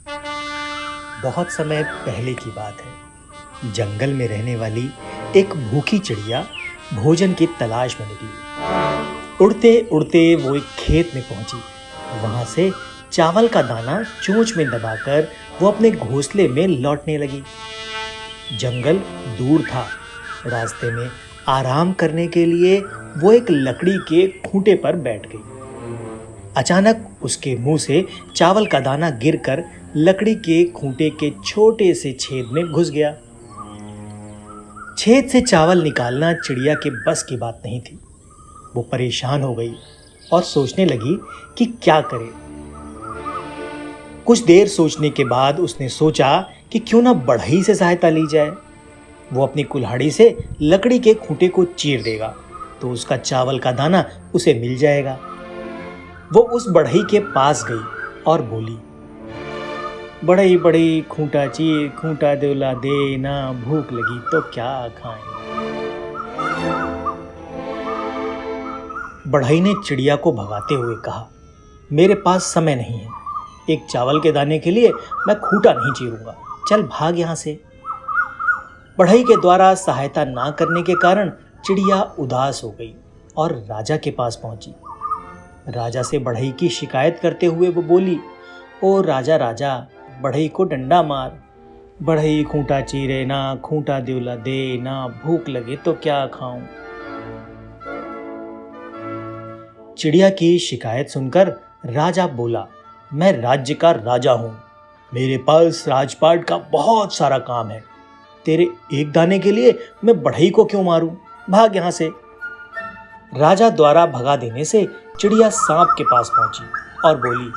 बहुत समय पहले की बात है। जंगल में रहने वाली एक भूखी चिड़िया भोजन की तलाश में निकली। उड़ते उड़ते वो एक खेत में पहुंची। वहां से चावल का दाना चोंच में दबाकर वो अपने घोंसले में लौटने लगी। जंगल दूर था। रास्ते में आराम करने के लिए वो एक लकड़ी के खूंटे पर बैठ गई। अचानक उसके मुंह से चावल का दाना गिरकर लकड़ी के खूंटे के छोटे से छेद में घुस गया। छेद से चावल निकालना चिड़िया के बस की बात नहीं थी। वो परेशान हो गई और सोचने लगी कि क्या करे। कुछ देर सोचने के बाद उसने सोचा कि क्यों ना बढ़ई से सहायता ली जाए। वो अपनी कुल्हाड़ी से लकड़ी के खूंटे को चीर देगा तो उसका चावल का दाना उसे मिल जाएगा। वो उस बढ़ई के पास गई और बोली, बढ़ई बढ़ई खूंटा चीर, खूंटा देवला दे ना, भूख लगी तो क्या खाएं। बढ़ई ने चिड़िया को भगाते हुए कहा, मेरे पास समय नहीं है। एक चावल के दाने के लिए मैं खूंटा नहीं चीरूंगा। चल भाग यहां से। बढ़ई के द्वारा सहायता ना करने के कारण चिड़िया उदास हो गई और राजा के पास पहुंची। राजा से बढ़ई की शिकायत करते हुए वो बोली, ओ राजा राजा, बढ़ई को डंडा मार। बढ़ई खूंटा चीरे ना, खूंटा देवला दे ना, भूख लगे तो क्या खाऊं। चिड़िया की शिकायत सुनकर राजा बोला, मैं राज्य का राजा हूं। मेरे पास राजपाट का बहुत सारा काम है। तेरे एक दाने के लिए मैं बढ़ई को क्यों मारूं। भाग यहां से। राजा द्वारा भगा देने से चिड़िया सांप के पास पहुंची और बोली,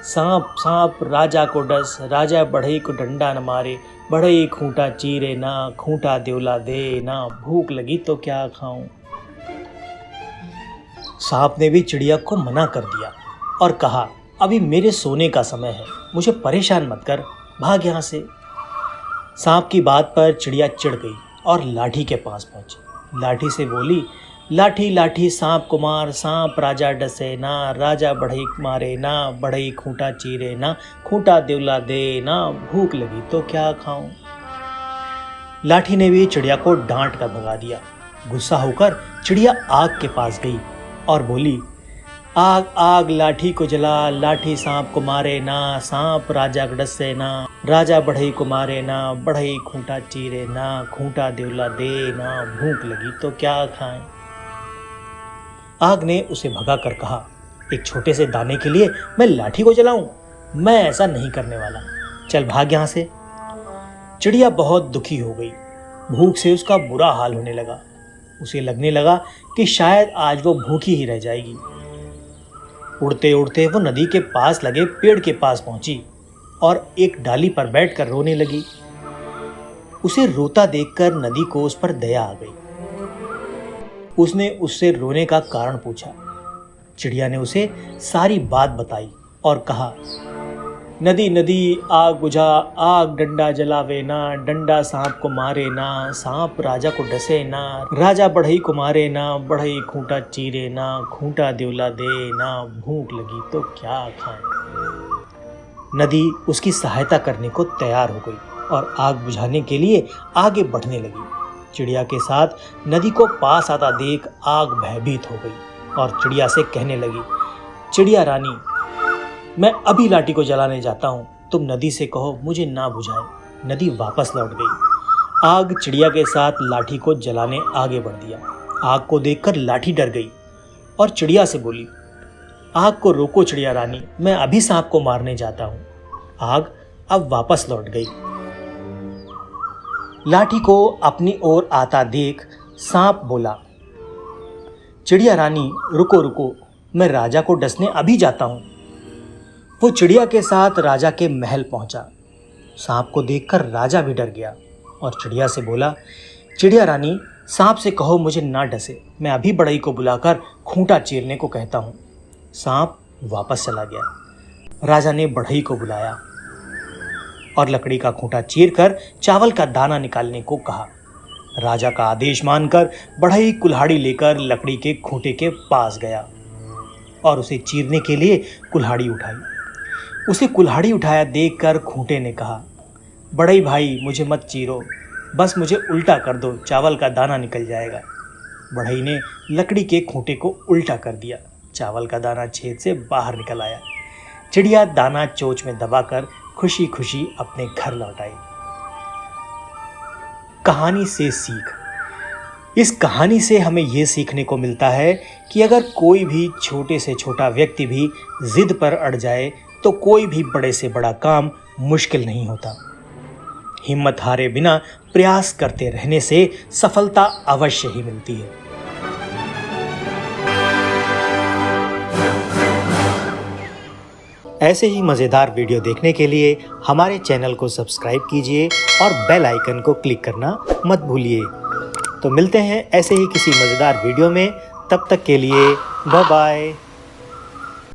सांप सांप राजा को डस, राजा बढ़ई को डंडा न मारे। बढ़ई खूंटा चीरे ना, खूंटा देवला दे ना, भूख लगी तो क्या खाऊं। सांप ने भी चिड़िया को मना कर दिया और कहा, अभी मेरे सोने का समय है, मुझे परेशान मत कर, भाग यहां से। सांप की बात पर चिड़िया चिढ़ गई और लाठी के पास पहुंची। लाठी से बोली, लाठी लाठी सांप को मार, सांप राजा डसे ना, राजा बढ़ई मारे ना, बढ़ई खूंटा चीरे ना, खूंटा देवला दे ना, भूख लगी तो क्या खाऊं। लाठी ने भी चिड़िया को डांट कर भगा दिया। गुस्सा होकर चिड़िया आग के पास गई और बोली, आग आग लाठी को जला, लाठी सांप को मारे ना, सांप राजा डसे ना, राजा बढ़ई को मारे ना, बढ़ई खूंटा चीरे ना, खूंटा देवला दे ना, भूख लगी तो क्या खाएं। आग ने उसे भगा कर कहा, एक छोटे से दाने के लिए मैं लाठी को जलाऊं? मैं ऐसा नहीं करने वाला। चल भाग यहां से। चिड़िया बहुत दुखी हो गई। भूख से उसका बुरा हाल होने लगा। उसे लगने लगा कि शायद आज वो भूखी ही रह जाएगी। उड़ते उड़ते वो नदी के पास लगे पेड़ के पास पहुंची और एक डाली पर बैठकर रोने लगी। उसे रोता देखकर नदी को उस पर दया आ गई। उसने उससे रोने का कारण पूछा। चिड़िया ने उसे सारी बात बताई और कहा, नदी नदी आग बुझा, आग डंडा जलावे ना, डंडा सांप को मारे ना, सांप राजा को डसे ना, राजा बढ़ई को मारे ना, बढ़ई खूंटा चीरे ना, खूंटा देवला दे ना, भूख लगी तो क्या खाएं। नदी उसकी सहायता करने को तैयार हो गई और आग बुझाने के लिए आगे बढ़ने लगी। चिड़िया के साथ नदी को पास आता देख आग भयभीत हो गई और चिड़िया से कहने लगी, चिड़िया रानी, मैं अभी लाठी को जलाने जाता हूँ, तुम नदी से कहो मुझे ना बुझाए। नदी वापस लौट गई। आग चिड़िया के साथ लाठी को जलाने आगे बढ़ दिया। आग को देखकर लाठी डर गई और चिड़िया से बोली, आग को रोको चिड़िया रानी, मैं अभी सांप को मारने जाता हूँ। आग अब वापस लौट गई। लाठी को अपनी ओर आता देख सांप बोला, चिड़िया रानी रुको रुको, मैं राजा को डसने अभी जाता हूं। वो चिड़िया के साथ राजा के महल पहुंचा। सांप को देखकर राजा भी डर गया और चिड़िया से बोला, चिड़िया रानी, सांप से कहो मुझे ना डसे, मैं अभी बढ़ई को बुलाकर खूंटा चीरने को कहता हूं। सांप वापस चला गया। राजा ने बढ़ई को बुलाया और लकड़ी का खूंटा चीरकर चावल का दाना निकालने को कहा। राजा का आदेश मानकर बढ़ई कुल्हाड़ी लेकर लकड़ी के खूंटे के पास गया और उसे चीरने के लिए कुल्हाड़ी उठाई। उसे कुल्हाड़ी उठाया देखकर खूंटे ने कहा, बड़ई भाई मुझे मत चीरो, बस मुझे उल्टा कर दो, चावल का दाना निकल जाएगा। बढ़ई ने लकड़ी के खूंटे को उल्टा कर दिया। चावल का दाना छेद से बाहर निकल आया। चिड़िया दाना चोंच में दबाकर खुशी खुशी अपने घर लौट आई। कहानी से सीख। इस कहानी से हमें यह सीखने को मिलता है कि अगर कोई भी छोटे से छोटा व्यक्ति भी जिद पर अड़ जाए तो कोई भी बड़े से बड़ा काम मुश्किल नहीं होता। हिम्मत हारे बिना प्रयास करते रहने से सफलता अवश्य ही मिलती है। ऐसे ही मज़ेदार वीडियो देखने के लिए हमारे चैनल को सब्सक्राइब कीजिए और बेल आइकन को क्लिक करना मत भूलिए। तो मिलते हैं ऐसे ही किसी मज़ेदार वीडियो में, तब तक के लिए बाय बाय।